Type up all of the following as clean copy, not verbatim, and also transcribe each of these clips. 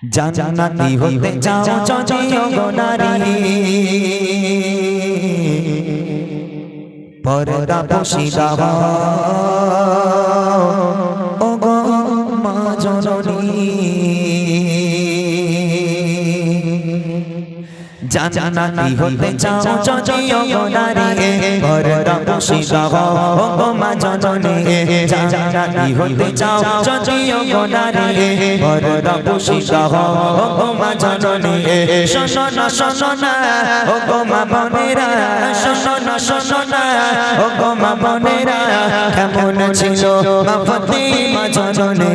জান্নাতি হতে চাও যদিও গো নারী পর্দা পোশিদা ও গো মা জননী জান্নাতি হতে চাও যদিও গো নারী পর্দা পোশিদা ও গো মা জননী জান্নাতি হতে চাও যদিও গো নারী পর্দা পোশিদা ও গো মা জননী শোনো না শোনো না ও গো মা বোনেরা শোনো না শোনো না ও গো মা বোনেরা কেমন ছিল মা ফাতিমা জননী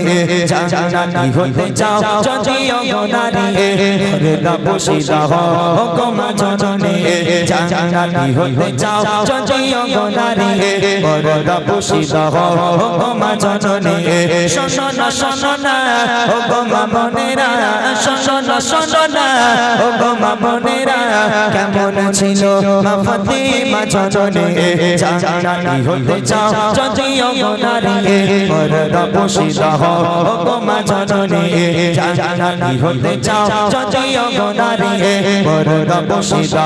জান্নাতি হতে চাও যদিও গো নারী পর্দা পোশিদা ও গো মা জননী জান্নাতি হতে চাও যদিও গো নারী পর্দা পোশিদা ও গো মা জননী শোনো না শোনো না ও গো মা বোনেরা শোনো না শোনো না ও গো মা বোনেরা কেমন ছিল মা ফাতিমা জননী জান্নাতি হতে চাও যদিও গো নারী পর্দা পোশিদা ও গো মা জননী জান্নাতি হতে চাও যদিও গো নারী পর্দা পোশিদা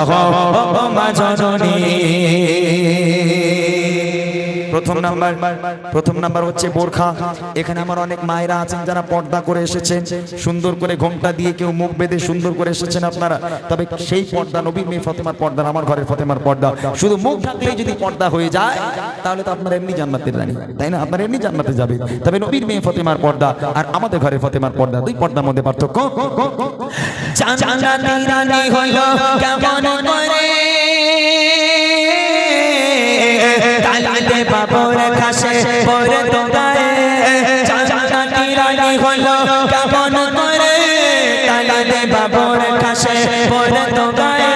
ও গো মা জননী প্রথম নাম্বার হচ্ছে বোরখা। এখানে আমার অনেক মায়েরা আছেন যারা পর্দা করে এসেছেন, সুন্দর করে ঘোমটা দিয়ে কেউ মুখ বেঁধে সুন্দর করে এসেছেন আপনারা। তবে সেই পর্দা নবীর মেয়ে ফাতেমার পর্দা, আমার ঘরের ফাতেমার পর্দা, শুধু মুখ ঢাকলেই যদি পর্দা হয়ে যায় তাহলে তো আপনারা এমনি জান্নাতের রানী, তাই না? আপনারা এমনি জান্নাতে যাবে। তবে নবীর মেয়ে ফাতেমার পর্দা আর আমাদের ঘরের ফাতেমার পর্দা, দুই পর্দার মধ্যে পার্থক্য। জান্নাতের রানী হলো কেমন করে তালাতে বাবর খাসে পরে তো গায়ে, জান্নাতি রানী হলো কেমন করে তালাতে বাবর খাসে পরে তো গায়ে,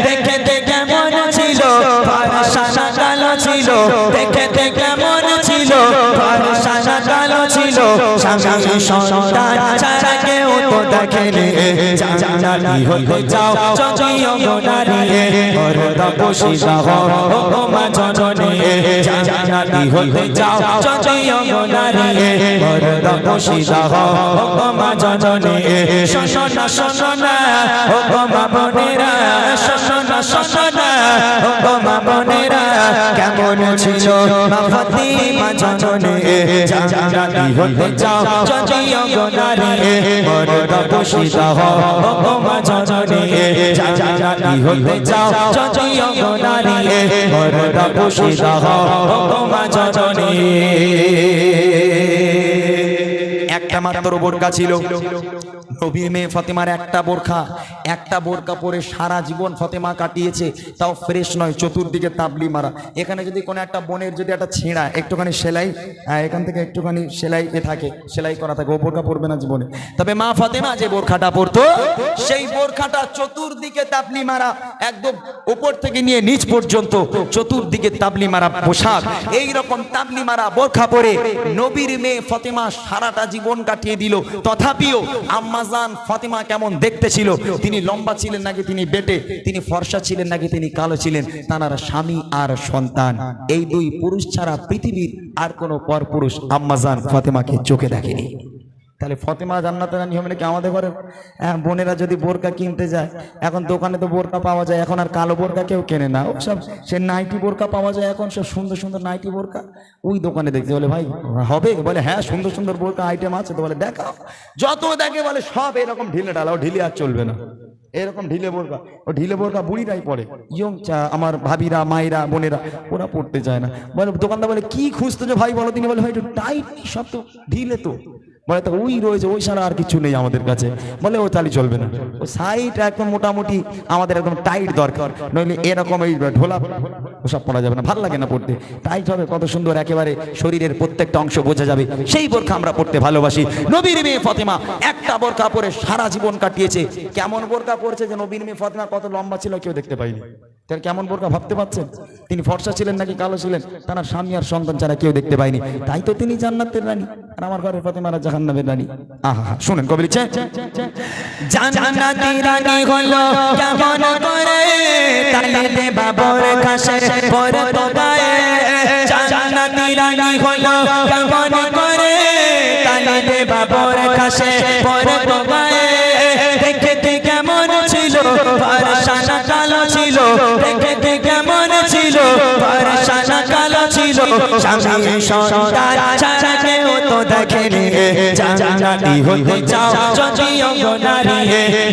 দেখতে কেমন ছিল ফর্সা কালো ছিল, দেখতে কেমন ছিল ফর্সা কালো ছিল, স্বামী সন্তান ছাড়া কেউ তো দেখেনি। জান্নাতি হতে চাও যদিও গো নারী পর্দা পোশিদা ও গো মা জননী জান্নাতি হতে চাও যদিও গো নারী পর্দা পোশিদা ও গো মা জননী শোনো না শোনো না ও গো মা বোনেরা শোনো না শোনো না ও গো মা বোনেরা কেমন ছিল মা ফাতিমা জননী জান্নাতি হতে চাও যদিও গো নারী পর্দা পোশিদা ও গো মা জননী জান্নাতি হতে চাও যদিও গো নারী পর্দা পোশিদা ও গো মা জননী। একটা মাত্র বোরকা ছিল নবীর মেয়ে ফাতেমার, একটা বোরকা পরে সারা জীবন ফাতেমা কাটিয়েছে, তাও ফ্রেশ নয়, চতুর্দিকে তাবলি মারা। এখানে যদি কোনো একটা বোনের যদি একটা ছেঁড়া একটুখানি সেলাই, এখান থেকে একটুখানি সেলাই থাকে, সেলাই করা থাকে, ও বোরকা পরবে না জীবনে। তবে মা ফাতেমা যে বোরখাটা পরতো সেই বোরখাটা চতুর্দিকে তাবলি মারা, একদম উপর থেকে নিয়ে নিচ পর্যন্ত চতুর্দিকে তাবলি মারা পোশাক। এইরকম তাবলি মারা বোরখা পরে নবীর মেয়ে ফাতেমা সারাটা জীবন কাটিয়ে দিল। তথাপিও আম্মা জান ফাতেমা কেমন দেখতে ছিল, তিনি লম্বা ছিলেন নাকি তিনি বেটে, তিনি ফর্সা ছিলেন নাকি তিনি কালো ছিলেন, তার স্বামী আর সন্তান, এই দুই পুরুষ ছাড়া পৃথিবীর আর কোনো পর পুরুষ আম্মা জান ফাতেমাকে চোখে দেখেনি। তাহলে ফাতেমা জান্নাতের রানী হবে নাকি? আমাদের ঘরে বোনেরা যদি বোরকা কিনতে যায়, এখন দোকানে তো বোরকা পাওয়া যায়, এখন আর কালো বোরকা কেউ কেনে না, সব সে নাইটি বোরকা পাওয়া যায়, এখন সব সুন্দর সুন্দর নাইটি বোরকা। ওই দোকানে দেখতে বলে ভাই হবে, বলে হ্যাঁ সুন্দর সুন্দর বোরকা আইটেম আছে, তো বলে দেখাও, যত দেখে বলে সব এরকম ঢিলে ঢালা, ও ঢিলে আর চলবে না, এরকম ঢিলে বোরকা, ও ঢিলে বোরকা বুড়িরাই পড়ে, ইয়ং আমার ভাবিরা মায়েরা বোনেরা ওরা পড়তে চায় না। বলে দোকানদার বলে কি খুঁজতো যে ভাই বলো, তিনি বলে ভাই একটু টাইট, সব তো ঢিলে তো, বলে তো ওই রয়েছে, ওই ছাড়া আর কিছু নেই আমাদের কাছে, বলে ও তালি চলবে না, ও সাইড একদম মোটামুটি আমাদের একদম টাইট দরকার, নইলে এরকম এই ঢোলা ওসব পড়া যাবে না, ভালো লাগে না পড়তে, টাইট হবে, কত সুন্দর একেবারে শরীরের প্রত্যেকটা অংশ বোঝা যাবে, সেই বোরখা আমরা পড়তে ভালোবাসি। নবীর মেয়ে ফাতেমা একটা বোরখা পরে সারা জীবন কাটিয়েছে। কেমন বোরখা পড়ছে যে নবীর মেয়ে ফাতেমা কত লম্বা ছিল কেউ দেখতে পাইনি, তার কেমন বোরকা ভাবতে পারছেন? তিনি ফর্সা ছিলেন নাকি কালো ছিলেন, তার স্বামী আর সন্তান ছাড়া কেউ দেখতে পায়নি, তাই তো তিনি জান্নাতের রানী, আর আমার ঘরের ফাতেমারা জাহান্নামের রানী। আহা শুনেন কবি লিখছে, জান্নাতের রানী হলো কেমন করে তালাতে বাবর খাসে পরে তো গায়ে, জান্নাতের রানী হলো কেমন করে তালাতে বাবর খাসে পরে তো গায়ে, স্বামী সন্তান ছাড়া কেউ তো দেখেনি জান্নাতি হতে চাও যদি গো নারী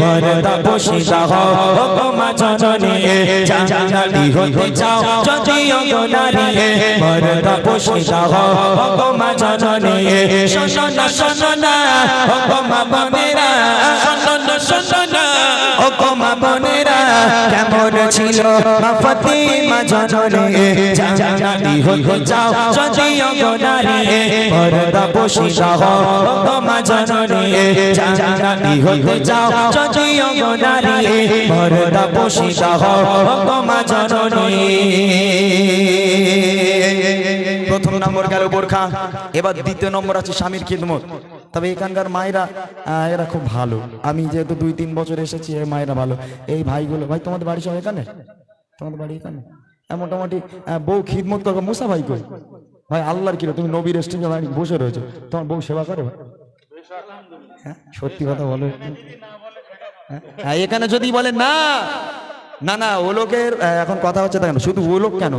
পর্দা পোশিদা হও গো মা জননী জান্নাতি হতে চাও যদি গো নারী পর্দা পোশিদা হও গো মা জননী শোনো না শোনো না গো মা বোনেরা শোনো না শোনো না গো মা বোনেরা কেমন ছিল মা ফাতিমা জননী জান্নাতি হতে চাও যদি গো নারী পর্দা পোশিদা হও গো মা জননী জান্নাতি হতে চাও যদি গো নারী পর্দা পোশিদা হও গো মা জননী প্রথম নম্বর গেল বোরখা এবার দ্বিতীয় নম্বর আছে স্বামীর খিদমত তবে এখানকার মায়েরা এরা খুব ভালো আমি যেহেতু 2-3 বছর এসেছি এই মায়েরা ভালো এই ভাইগুলো ভাই তোমাদের বাড়ি সব এখানে তোমাদের বাড়ি এখানে মোটামুটি বউ খিদমত করবে মুসা ভাই কই ভাই আল্লাহর কি তুমি নবীর স্টেজে বসে রয়েছো তোমার বউ সেবা করে ভাই হ্যাঁ সত্যি কথা বলো হ্যাঁ এখানে যদি বলে না না না ও লোকের এখন কথা হচ্ছে তাই না শুধু ও লোক কেন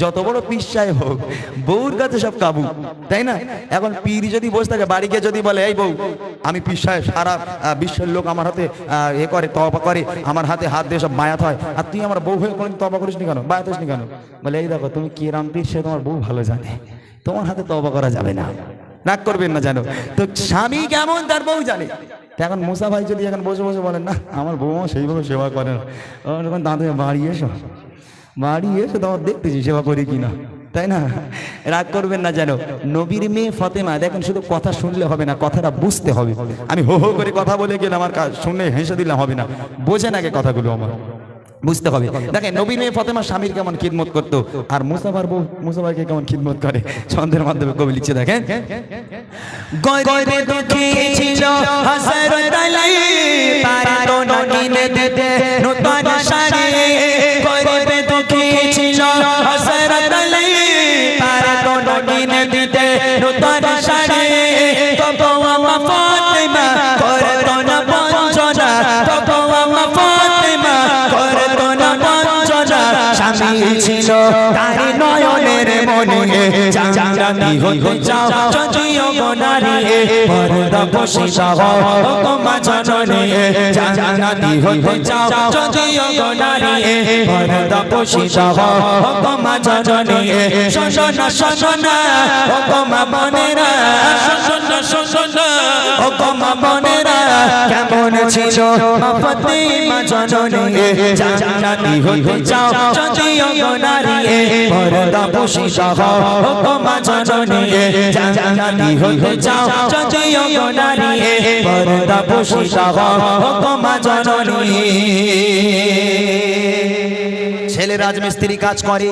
যত বড় পীর সাহেব হোক বউর কাছে সব কাবু তাই না এখন পীর যদি বসে থাকে বাড়িকে যদি বলে এই বউ আমি পীর সাহেব সারা বিশ্বের লোক আমার হাতে এ করে তওবা করে আমার হাতে হাত দিয়ে সব বায়াত হয় আর তুই আমার বউ হয়ে কোনোদিন তওবা করিস নি কেন বায়াত হইস নি কেন বলে এই দেখো তুমি কি রাম পীর সে তোমার বউ ভালো জানে তোমার হাতে তওবা করা যাবে না রাগ করবেন না জানো তো স্বামী কেমন তার বউ জানে এখন মুসা ভাই যদি এখন বসে বসে বলেন না আমার বৌমা সেইভাবে সেবা করে না যখন দাঁতে বাড়ি এসো তোমার দেখতেছি সেবা করি কিনা তাই না রাগ করবেন না যেন নবীর মেয়ে ফাতেমা দেখেন শুধু কথা শুনলে হবে না কথাটা বুঝতে হবে আমি হো হো করে কথা বলে গেলে আমার শুনে হেসে দিলে হবে না বোঝেন আগে কথাগুলো আমার বুঝতে হবে দেখেন নবীর মেয়ে ফাতেমা স্বামীর কেমন খিদমত করতো আর মুসাফার বউ মুসাফাকে কেমন খিদমত করে ছন্দের মাধ্যমে কবি লিখছে দেখেন গয়রে দুঃখী ছিল হযরত আলী পারতো না কিনে দিতে নতুন শাড়ি গয়রে দুঃখী ছিল হযরত আলী পারতো না কিনে দিতে নতুন শাড়ি তবু আমার ফাতেমা করতো না বঞ্চনা তবু আমার ফাতেমা করতো না বঞ্চনা স্বামী ছিল তার নয়নের মনে জান্নাতি হতে চাও যদি গো নারী পর্দা পোশিদা হও গো মা জননী জান্নাতি হতে চাও যদি গো নারী পর্দা পোশিদা হও গো মা জননী শোনো না শোনো না গো মা বোনেরা শোনো না শোনো না গো মা বোনেরা কেমন ছিল মা ফাতিমা জননী জান্নাতি হতে চাও যদি গো নারী পর্দা পোশিদা হও গো মা জননী জান্নাতি হতে চাও যদি গো নারী পর্দা পোশিদা হও গো মা জননী ছেলে রাজমিস্ত্রি কাজ করে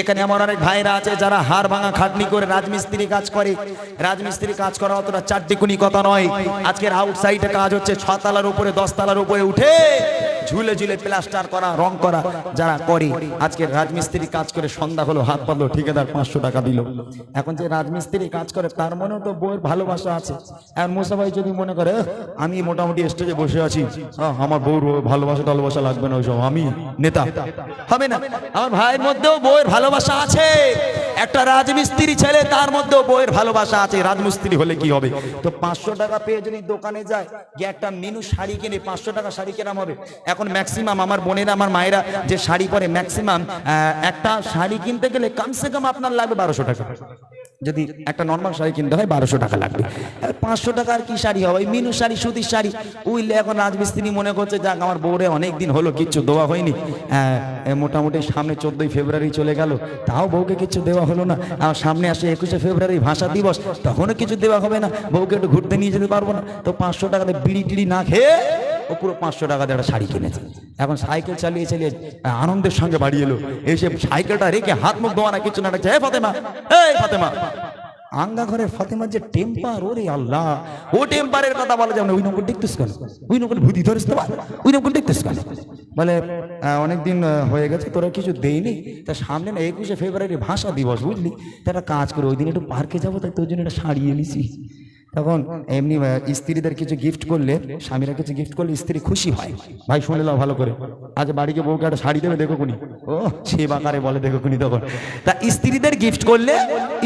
এখানে আমার অনেক ভাইরা আছে যারা হাড় ভাঙা খাটনি করে রাজমিস্ত্রি কাজ করে রাজমিস্ত্রি কাজ করা অতটা চারটিকুনি কথা নয় আজকের আউটসাইডে কাজ হচ্ছে 6 তলার উপরে 10 তলার উপরে উঠে ঝুলে ঝুলে প্লাস্টার করা রং করা যারা করে আজকে রাজমিস্ত্রি কাজ করে সন্ধ্যা হলো হাত পাতলো ঠিকাদার 500 টাকা দিল এখন যে রাজমিস্ত্রি কাজ করে তার মনেও তো বউয়ের ভালোবাসা আছে আর মুসা ভাই যদি মনে করে আমি মোটামুটি স্টেজে বসে আছি আমার বউর ভালোবাসা লাগবে না ওইসব আমি নেতা হবে না আমার ভাইয়ের মধ্যেও বউয়ের ভালোবাসা আছে একটা রাজমিস্ত্রি ছেলে তার মধ্যেও বউয়ের ভালোবাসা আছে রাজমিস্ত্রি হলে কি হবে তো 500 টাকা পেয়ে যদি দোকানে যায় গিয়ে একটা মিনু শাড়ি কিনে 500 টাকা শাড়ি কেনা হবে এখন ম্যাক্সিমাম আমার বোনেরা আমার মায়েরা যে শাড়ি পরে ম্যাক্সিমাম একটা শাড়ি কিনতে গেলে কমসে কম আপনার লাগবে 1200 টাকা যদি একটা নরমাল শাড়ি কিনতে হয় 1200 টাকা লাগবে 500 টাকার কি শাড়ি হবে মিনু শাড়ি সুতির শাড়ি উইলে এখন রাজমিস্ত্রি মনে করছে যাক আমার বউরে অনেক দিন হলো কিচ্ছু দেওয়া হয়নি মোটামুটি সামনে 14 ফেব্রুয়ারি চলে গেল তাও বউকে কিছু দেওয়া হলো না আর সামনে আসে 21 ফেব্রুয়ারি ভাষা দিবস তখনও কিছু দেওয়া হবে না বউকে একটু ঘুরতে নিয়ে যেতে পারবো না তো 500 টাকাতে বিড়ি টিড়ি না খেয়ে ও পুরো 500 টাকা দিয়ে একটা শাড়ি কিনেছে এখন সাইকেল চালিয়ে চালিয়ে আনন্দের সঙ্গে বাড়ি এলো এসে সাইকেলটা রেখে হাত মুখ ধোয়া না কিছু না ডাকছে হে ফাতেমা এই ফাতেমা আঙ্গা ঘরের ফাতেমার যে টেম্পার ওরে আল্লাহ ও টেম্পারের কথা বলা যাবে না ওই নকল দেখতেছ কেন ওই নকল ভূতি ধরিস তো ওই নকল দেখতেছ কেন বলে অনেকদিন হয়ে গেছে তোরা কিছু দেয়নি তা সামনে না 21 ফেব্রুয়ারি ভাষা দিবস বুঝলি তা একটা কাজ করে ওই দিন একটু পার্কে যাবো তাই তোর জন্য একটা শাড়ি এনেছি তখন এমনি স্ত্রীদের কিছু গিফট করলে স্বামীরা কিছু গিফট করলে স্ত্রী খুশি হয় ভাই শুনে নাও ভালো করে আজ বাড়িকে বউকে একটা শাড়ি দেবে দেখো কোনি ও ও সেবা করে বলে দেখো কোনি তখন। তা স্ত্রীদের গিফট করলে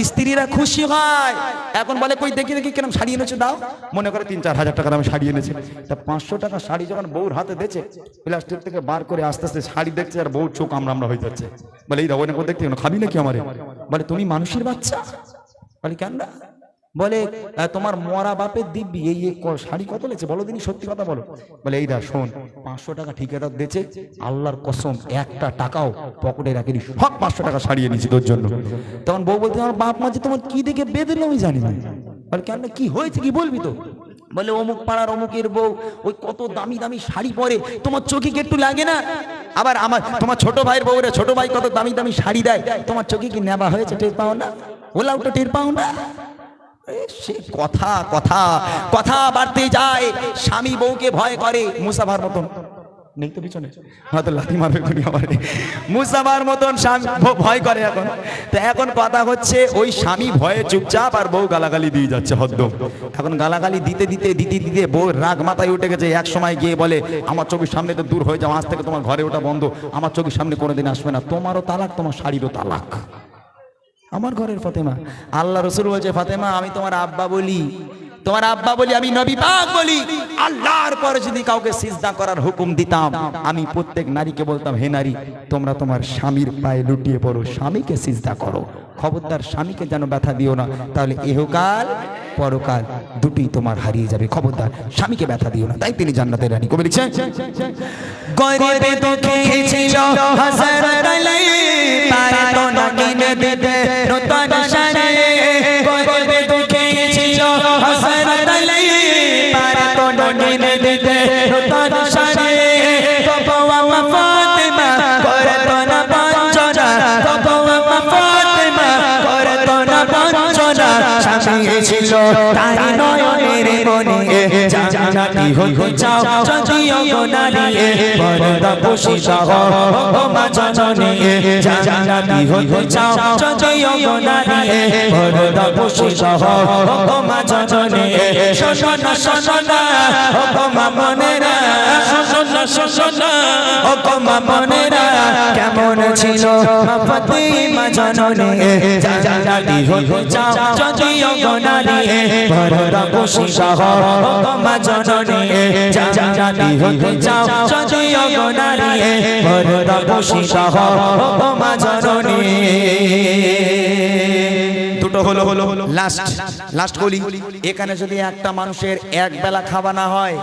স্ত্রীরা খুশি হয়। এখন বলে কই দেখি দেখি কেন শাড়ি এনেছে দাও, মনে করে 3-4 হাজার টাকার আমি শাড়ি এনেছি। তা 500 টাকা শাড়ি যখন বউর হাতে দিয়েছে, প্লাস্টিক থেকে বার করে আস্তে আস্তে শাড়ি দেখছে আর বউর চোখ আমরা হয়ে যাচ্ছে। বলে এই দাও দেখতে খাবি নাকি আমারে? বলে তুমি মানুষের বাচ্চা। বলে কেন না? বলে তোমার মরা বাপের দিব্যি এই শাড়ি কত লেছে বলো দিনই, সত্যি কথা বলো। বলে এই দা শোন, 500 টাকা ঠিকাদার দিয়েছে, আল্লাহর কসম একটা টাকাও পকেটে রাখিনি, সব 500 টাকা শাড়িয়ে নিয়েছি তোর জন্য। তখন বউ বলতে আমার বাপ মা যে তোমার কি দেখে বেঁধে আমি জানি না। বলে কেন কি হয়েছে কি বলবি তো? বলে অমুক পাড়ার অমুকের বউ ওই কত দামি দামি শাড়ি পরে, তোমার চোখে কি একটু লাগে না? আবার আমার তোমার ছোট ভাইয়ের বউরে ছোট ভাই কত দামি দামি শাড়ি দেয়, তোমার চোখে কি নেবা হয়েছে টের পাও না? ওলাও তো টের পাও না? সে কথা কথা কথা বাড়তে যায়। স্বামী বউকে ভয় করে মুসাফার মতন, নেই তো পিছনে হয়তো লাথি মারবে খুনি আমার, মুসাফার মতন স্বামী ভয় করে। এখন তো এখন কথা হচ্ছে ওই স্বামী ভয়ে চুপচাপ আর বউ গালাগালি দিয়ে যাচ্ছে হদ্দম। এখন গালাগালি দিতে দিতে দিতে দিতে বউ রাগ মাথায় উঠে গেছে। এক সময় গিয়ে বলে আমার চোখের সামনে তো দূর হয়ে যাও, আজ থেকে তোমার ঘরে ওটা বন্ধ, আমার চোখের সামনে কোনোদিন আসবে না, তোমারও তালাক তোমার শাড়িরও তালাক। আমার ঘরের ফাতেমা, আল্লাহ রসুল বলছে ফাতেমা আমি তোমার আব্বা বলি, তোমার আব্বা বলি, আমি নবী পাক বলি, আল্লাহর পরে যদি কাউকে সিজদা করার হুকুম দিতাম আমি প্রত্যেক নারীকে বলতাম হে নারী তোমরা তোমার স্বামীর পায়ে লুটিয়ে পড়ো, স্বামীকে সিজদা করো। খবরদার স্বামীকে যেন ব্যথা দিও না, তাহলে ইহকাল পরকাল দুটোই তোমার হারিয়ে যাবে। খবরদার স্বামীকে ব্যথা দিও না। তাই তিনি জান্নাতের রানী। কবি লিখছেন গরিবে দুঃখে ছিল হযরত আলী, পায় তো নকিনে দিতে নতুন শানে। গরিবে দুঃখে ছিল হযরত আলী, পায় তো নকিনে দিতে নতুন শানে। বাবা ফাতেমা করতো না বঞ্চনা, বাবা ফাতেমা করতো না বঞ্চনা। স্বামী ছিল তার নয়নের মনে, জান্নাতি হতে চাও যদিও গো নারী, পর্দা পোশিতা হও ও মা জননী। জান্নাতি হতে চাও যদিও গো নারী, পর্দা পোশিতা হও ও মা জননী। শোনা শোনা ও মা মনেরা, শোনা শোনা ও মা মনেরা, কেমন ছিল মা ফাতেমা জননী। জান্নাতি হতে চাও যদিও গো নারী, পর্দা পোশিতা হও ও মা জননী। জান্নাতি হতে চাও যদিও গো নারী, পর্দা পোশিতা হও ও মা জননী। দুটো হলো লাস্ট বলি, এখানে যদি একটা মানুষের এক বেলা খাওয়া না হয়,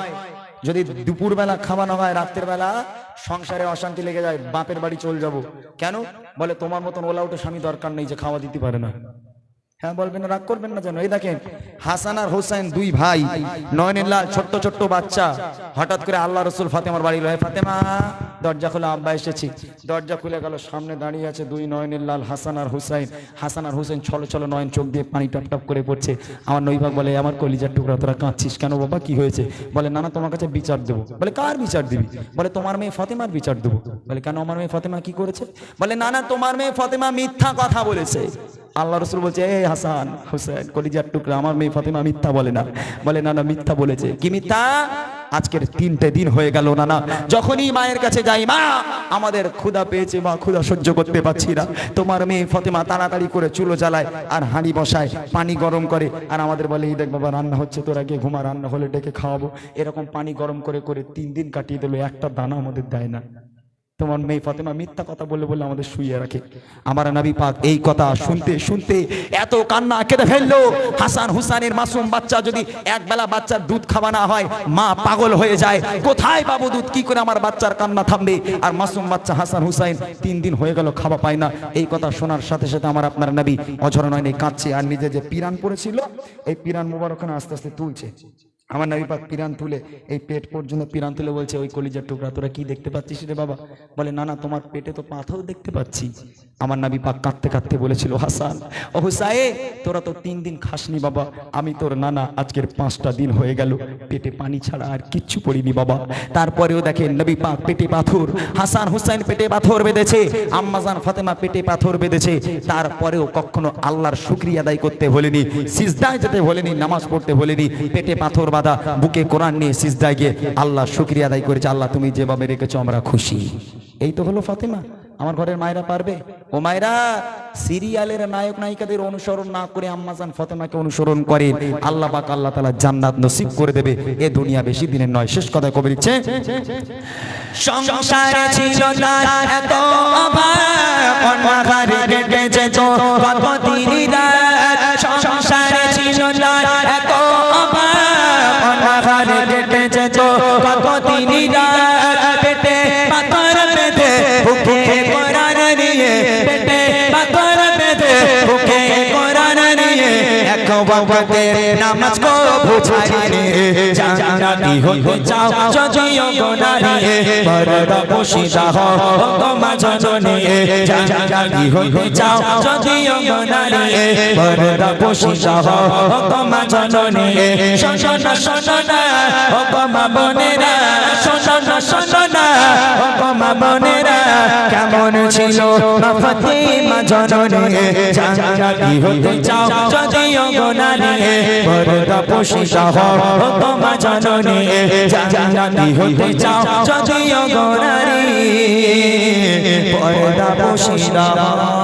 যদি দুপুর বেলা খাওয়া না হয়, রাতের বেলা সংসারে অশান্তি লেগে যায়, বাপের বাড়ি চলে যাব। কেন? বলে তোমার মতন ওলা উঠে স্বামী দরকার নেই যে খাওয়া দিতে পারে না। হ্যাঁ বলবেন না, রাগ করবেন না যেন। এই দেখেন হাসান আর হোসেন দুই ভাই, নয়নের লাল ছোট্ট ছোট্ট বাচ্চা। হঠাৎ করে আল্লাহ রসুল ফাতেমার বাড়ি রয়ে, ফাতেমা দরজা খুলে, আব্বা এসেছি। দরজা খুলে গেল, সামনে দাঁড়িয়ে আছে দুই নয়নের লাল হাসান আর হুসাইন। হাসান আর হুসেন ছলো ছলো নয়ন, চোখ দিয়ে পানি টপ টপ করে পড়ছে। আমার নৈভাগ বলে আমার কলিজার টুকরা তোরা কাঁদছিস কেন বাবা, কি হয়েছে? বলে নানা তোমার কাছে বিচার দেবো। বলে কার বিচার দিবি? বলে তোমার মেয়ে ফাতেমার বিচার দেবো। বলে কেন আমার মেয়ে ফাতেমা কি করেছে? বলে নানা তোমার মেয়ে ফাতেমা মিথ্যা কথা বলেছে। আল্লাহ রসুল বলছে এই হাসান হুসেন কলিজার টুকরা, আমার মেয়ে ফাতেমা মিথ্যা বলে না। বলে নানা মিথ্যা বলেছে। কি মিথ্যা? আজকের 3টে দিন হয়ে গেল নানা, যখনই মায়ের কাছে যাই মা আমাদের ক্ষুধা পেয়েছে, মা ক্ষুধা সহ্য করতে পারছি না। তোমার মেয়ে ফাতেমা তাড়াতাড়ি করে চুলো জ্বালায় আর হাঁড়ি বসায়, পানি গরম করে, আর আমাদের বলে এই দেখ বাবা রান্না হচ্ছে, তোরা গিয়ে ঘুমা, রান্না হলে ডেকে খাওয়াবো। এরকম পানি গরম করে করে 3 দিন কাটিয়ে দিল, একটা দানা আমাদের দেয় না। তোমার মেয়ে ফাতেমা মিথ্যা কথা বলে বলে আমাদের শুইয়ে রাখে। আমার নবী পাক এই কথা শুনতে শুনতে এত কান্না কেঁদে ফেললো। হাসান হুসাইনের মাসুম বাচ্চা, যদি এক বেলা বাচ্চার দুধ খাওয়া না হয় মা পাগল হয়ে যায়, কোথায় পাবো দুধ, কি করে আমার বাচ্চার কান্না থামবে? আর মাসুম বাচ্চা হাসান হুসাইন 3 দিন হয়ে গেল খাওয়া পায় না। এই কথা শোনার সাথে সাথে আমার আপনার নবী অঝর নয়নে কাঁদছে, আর নিজে যে পিরান পড়েছিল এই পিরান মুবারকখানা আস্তে আস্তে তুলছে। আমার নবী পাক পিরান তুলে এই পেট পর্যন্ত পিরান তুলে বলছে ওই কলিজার টুকরা তোরা কি দেখতে পাচ্ছিস রে বাবা? বলে না না তোমার পেটে তো পাথর দেখতে পাচ্ছি। আমার নবী পাক কাঁদতে কাঁদতে বলেছিল হাসান ও হুসাইন তোরা তো 3 দিন খাসনি বাবা, আমি তোর নানা আজকের 5টা দিন হয়ে গেল পেটে পানি ছাড়া আর কিচ্ছু পড়িনি বাবা। তারপরেও দেখেন নবী পাক পেটে পাথর, হাসান হুসাইন পেটে পাথর বেঁধেছে, আম্মাজান ফাতেমা পেটে পাথর বেঁধেছে, তারপরেও কখনো আল্লাহর শুকরিয়া আদায় করতে বলেনি, সিজদায় যেতে বলেনি, নামাজ পড়তে বলেনি। পেটে পাথর বাঁধা, বুকে কোরআন নিয়ে সিজদায় গিয়ে আল্লাহর শুকরিয়া আদায় করেছে, আল্লাহ তুমি যেভাবে রেখেছো আমরা খুশি। এই তো হলো ফাতেমা। আমার ঘরের মায়েরা পারবে? ও মায়েরা, সিরিয়ালের নায়ক নায়িকাদের অনুসরণ না করে আম্মাজান ফাতেমাকে অনুসরণ করে, আল্লাহ পাক আল্লাহ তাআলা জান্নাত নসিব করে দেবে। এ দুনিয়া বেশি দিনের নয়। শেষ কথা কবি লিখছে, সংসারে ছিল না এত অভাব, অনাহারে কেটে যেত কত দিন রাত। সংসারে ছিল না এত অভাব, অনাহারে কেটে যেত কত দিন রাত। পেটে পাথর বেঁধে বুকে কোরআন নিয়ে, পেটে পাথর বেঁধে বুকে কোরআন নিয়ে, এক ওয়াক্তে নামাজ কো বুঝাইনি। জান্নাতি হতে চাও যদিও গোনারি, পর্দা পোশিদা হও গো মা জননী। জান্নাতি হতে চাও যদিও গোনারি, পর্দা পোশিদা হও গো মা জননী। শোনো না শোনো না ও গো মা বোনেরা, শোনো না শোনো না ও গো মা বোনেরা, কেমন ছিল মা ফাতেমা জননী। জান্নাতি হতে চাও যদিও গোনারি, পর্দা পোশিদা হও গো মা জননী। জান্নাতি হতে চাও যদিও গোনারি, পর্দা পোশিদা হও।